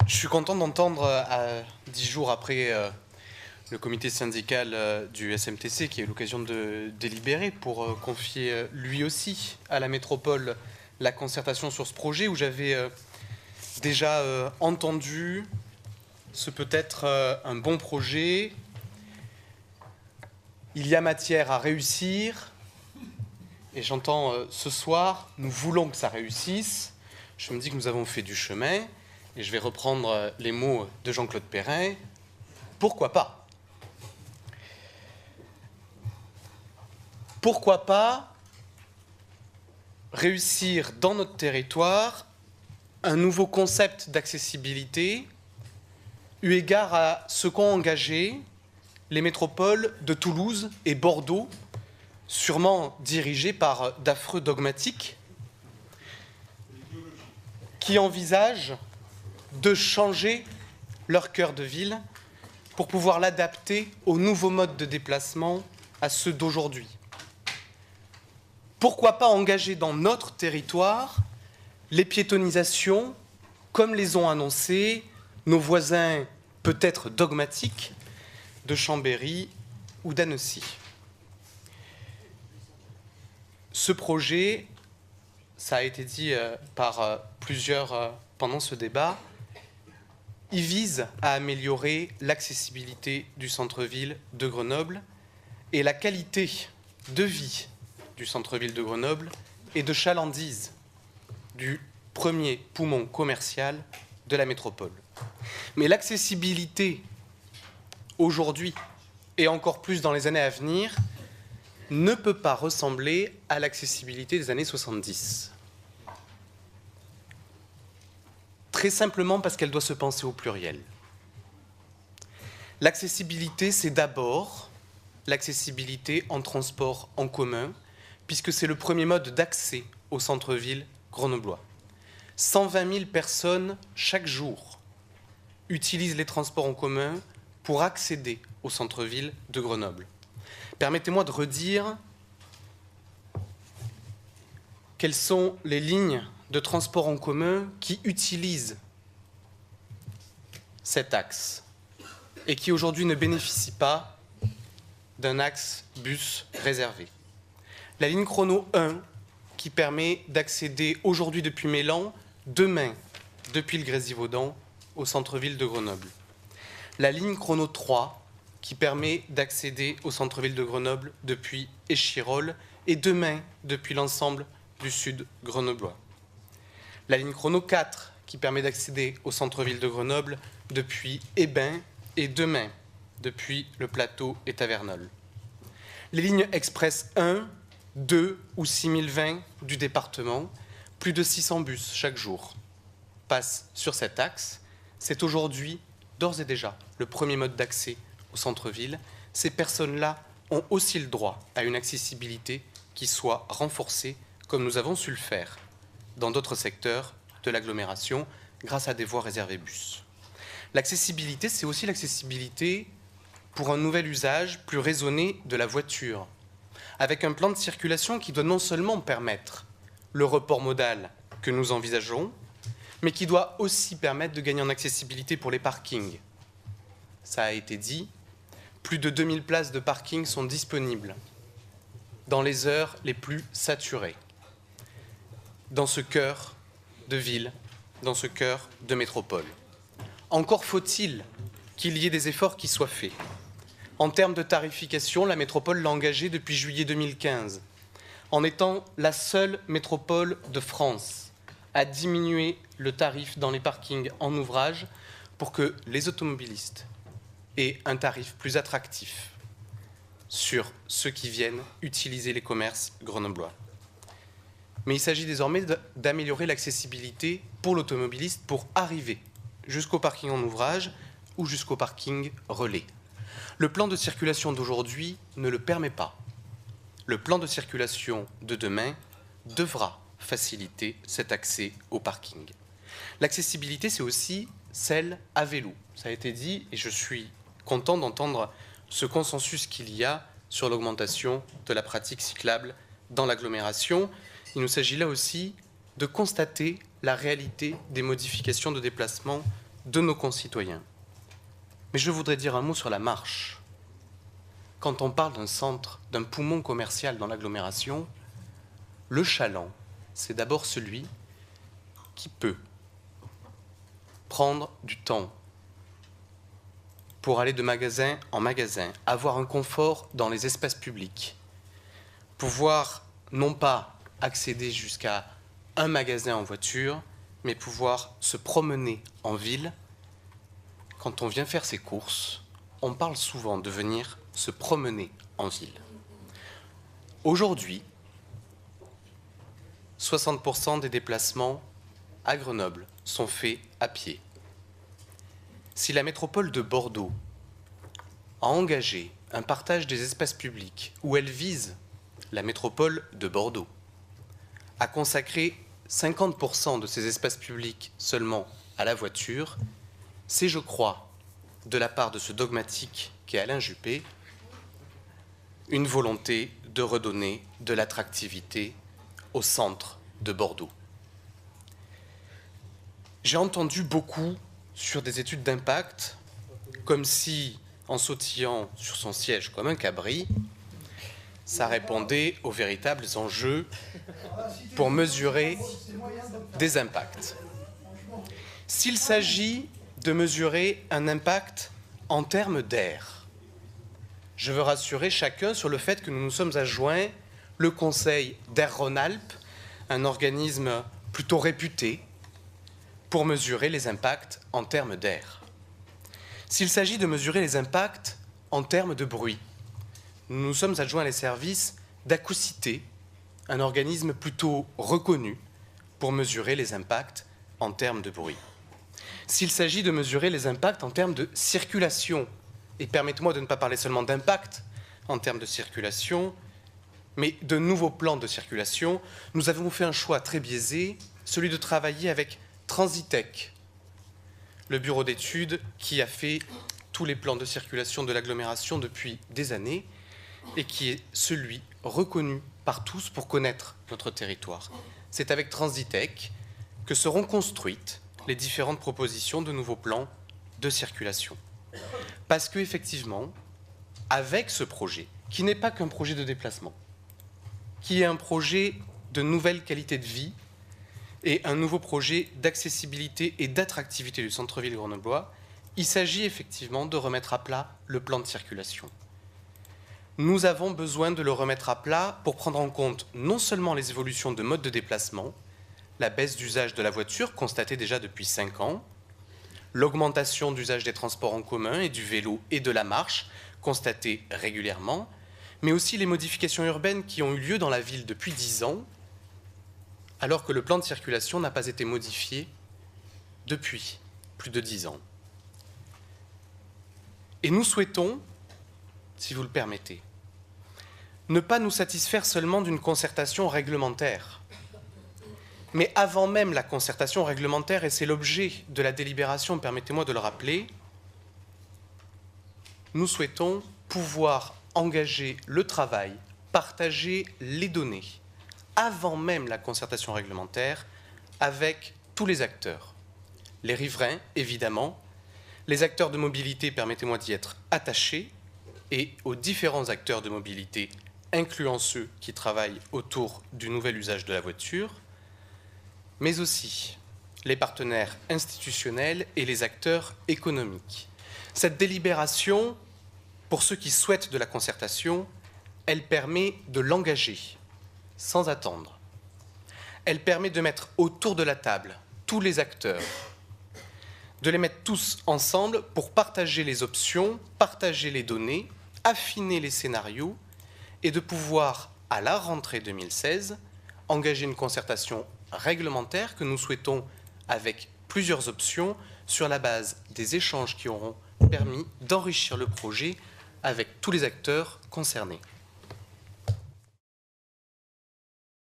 Je suis content d'entendre, 10 jours après le comité syndical du SMTC, qui a eu l'occasion de délibérer pour confier lui aussi à la métropole la concertation sur ce projet, où j'avais déjà entendu ce peut être un bon projet. Il y a matière à réussir, et j'entends ce soir, nous voulons que ça réussisse. Je me dis que nous avons fait du chemin, et je vais reprendre les mots de Jean-Claude Perrin. Pourquoi pas? Pourquoi pas réussir dans notre territoire un nouveau concept d'accessibilité eu égard à ce qu'ont engagé les métropoles de Toulouse et Bordeaux, sûrement dirigées par d'affreux dogmatiques, qui envisagent de changer leur cœur de ville pour pouvoir l'adapter aux nouveaux modes de déplacement, à ceux d'aujourd'hui. Pourquoi pas engager dans notre territoire les piétonisations, comme les ont annoncées nos voisins peut-être dogmatiques de Chambéry ou d'Annecy. Ce projet, ça a été dit par plusieurs pendant ce débat, il vise à améliorer l'accessibilité du centre-ville de Grenoble et la qualité de vie du centre-ville de Grenoble et de chalandise du premier poumon commercial de la métropole. Mais l'accessibilité aujourd'hui et encore plus dans les années à venir ne peut pas ressembler à l'accessibilité des années 70. Très simplement parce qu'elle doit se penser au pluriel. L'accessibilité, c'est d'abord l'accessibilité en transport en commun, puisque c'est le premier mode d'accès au centre-ville grenoblois. 120 000 personnes chaque jour utilisent les transports en commun pour accéder au centre-ville de Grenoble. Permettez-moi de redire quelles sont les lignes de transport en commun qui utilisent cet axe et qui aujourd'hui ne bénéficient pas d'un axe bus réservé. La ligne chrono 1 qui permet d'accéder aujourd'hui depuis Mélan, demain depuis le Grésivaudan au centre-ville de Grenoble. La ligne chrono 3 qui permet d'accéder au centre-ville de Grenoble depuis Échirolles et demain depuis l'ensemble du sud grenoblois. La ligne chrono 4 qui permet d'accéder au centre-ville de Grenoble depuis Hébin et demain depuis le plateau et Tavernol. Les lignes express 1, 2 ou 6020 du département, plus de 600 bus chaque jour passent sur cet axe. C'est aujourd'hui, d'ores et déjà, le premier mode d'accès au centre-ville. Ces personnes-là ont aussi le droit à une accessibilité qui soit renforcée, comme nous avons su le faire dans d'autres secteurs de l'agglomération, grâce à des voies réservées bus. L'accessibilité, c'est aussi l'accessibilité pour un nouvel usage plus raisonné de la voiture, avec un plan de circulation qui doit non seulement permettre le report modal que nous envisageons, mais qui doit aussi permettre de gagner en accessibilité pour les parkings. Ça a été dit, plus de 2000 places de parking sont disponibles dans les heures les plus saturées, dans ce cœur de ville, dans ce cœur de métropole. Encore faut-il qu'il y ait des efforts qui soient faits. En termes de tarification, la métropole l'a engagé depuis juillet 2015, en étant la seule métropole de France à diminuer le tarif dans les parkings en ouvrage pour que les automobilistes aient un tarif plus attractif sur ceux qui viennent utiliser les commerces grenoblois. Mais il s'agit désormais d'améliorer l'accessibilité pour l'automobiliste pour arriver jusqu'au parking en ouvrage ou jusqu'au parking relais. Le plan de circulation d'aujourd'hui ne le permet pas. Le plan de circulation de demain devra faciliter cet accès au parking. L'accessibilité, c'est aussi celle à vélo. Ça a été dit et je suis content d'entendre ce consensus qu'il y a sur l'augmentation de la pratique cyclable dans l'agglomération. Il nous s'agit là aussi de constater la réalité des modifications de déplacement de nos concitoyens. Mais je voudrais dire un mot sur la marche. Quand on parle d'un centre, d'un poumon commercial dans l'agglomération, le chaland, c'est d'abord celui qui peut prendre du temps pour aller de magasin en magasin, avoir un confort dans les espaces publics, pouvoir non pas accéder jusqu'à un magasin en voiture, mais pouvoir se promener en ville. Quand on vient faire ses courses, on parle souvent de venir se promener en ville. Aujourd'hui, 60% des déplacements à Grenoble sont faits à pied. Si la métropole de Bordeaux a engagé un partage des espaces publics où elle vise la métropole de Bordeaux à consacrer 50% de ces espaces publics seulement à la voiture, c'est, je crois, de la part de ce dogmatique qu'est Alain Juppé, une volonté de redonner de l'attractivité au centre de Bordeaux. J'ai entendu beaucoup sur des études d'impact, comme si, en sautillant sur son siège comme un cabri, ça répondait aux véritables enjeux pour mesurer des impacts. S'il s'agit de mesurer un impact en termes d'air, je veux rassurer chacun sur le fait que nous nous sommes adjoints le Conseil d'Air Rhône-Alpes, un organisme plutôt réputé pour mesurer les impacts en termes d'air. S'il s'agit de mesurer les impacts en termes de bruit, nous nous sommes adjoints les services d'Acousité, un organisme plutôt reconnu pour mesurer les impacts en termes de bruit. S'il s'agit de mesurer les impacts en termes de circulation, et permettez-moi de ne pas parler seulement d'impact en termes de circulation, mais de nouveaux plans de circulation, nous avons fait un choix très biaisé, celui de travailler avec Transitech, le bureau d'études qui a fait tous les plans de circulation de l'agglomération depuis des années et qui est celui reconnu par tous pour connaître notre territoire. C'est avec Transitech que seront construites les différentes propositions de nouveaux plans de circulation. Parce qu'effectivement, avec ce projet, qui n'est pas qu'un projet de déplacement, qui est un projet de nouvelle qualité de vie et un nouveau projet d'accessibilité et d'attractivité du centre-ville grenoblois, il s'agit effectivement de remettre à plat le plan de circulation. Nous avons besoin de le remettre à plat pour prendre en compte non seulement les évolutions de mode de déplacement, la baisse d'usage de la voiture constatée déjà depuis 5 ans, l'augmentation d'usage des transports en commun et du vélo et de la marche constatée régulièrement, mais aussi les modifications urbaines qui ont eu lieu dans la ville depuis 10 ans, alors que le plan de circulation n'a pas été modifié depuis plus de 10 ans. Et nous souhaitons, si vous le permettez, ne pas nous satisfaire seulement d'une concertation réglementaire. Mais avant même la concertation réglementaire, et c'est l'objet de la délibération, permettez-moi de le rappeler, nous souhaitons pouvoir engager le travail, partager les données, avant même la concertation réglementaire, avec tous les acteurs. Les riverains, évidemment, les acteurs de mobilité, permettez-moi d'y être attaché, et aux différents acteurs de mobilité, incluant ceux qui travaillent autour du nouvel usage de la voiture, mais aussi les partenaires institutionnels et les acteurs économiques. Cette délibération, pour ceux qui souhaitent de la concertation, elle permet de l'engager sans attendre. Elle permet de mettre autour de la table tous les acteurs, de les mettre tous ensemble pour partager les options, partager les données, affiner les scénarios et de pouvoir, à la rentrée 2016, engager une concertation réglementaire que nous souhaitons avec plusieurs options sur la base des échanges qui auront permis d'enrichir le projet avec tous les acteurs concernés.